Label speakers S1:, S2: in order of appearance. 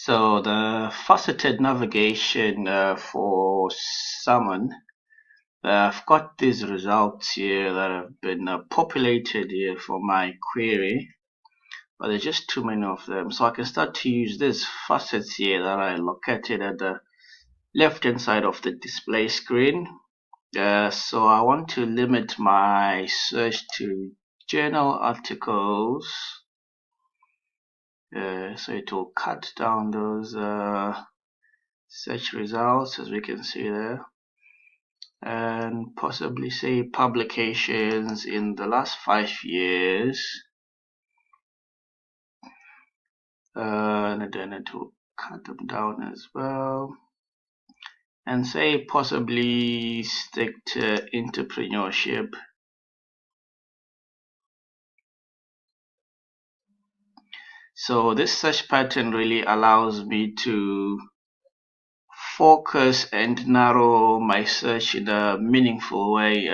S1: So the faceted navigation for salmon, I've got these results here that have been populated here for my query, but there's just too many of them. So I can start to use these facets here that I located at the left hand side of the display screen. So I want to limit my search to journal articles. So it will cut down those search results, as we can see there, and possibly say publications in the last 5 years, and then it will cut them down as well, and say possibly stick to entrepreneurship. So this search pattern really allows me to focus and narrow my search in a meaningful way.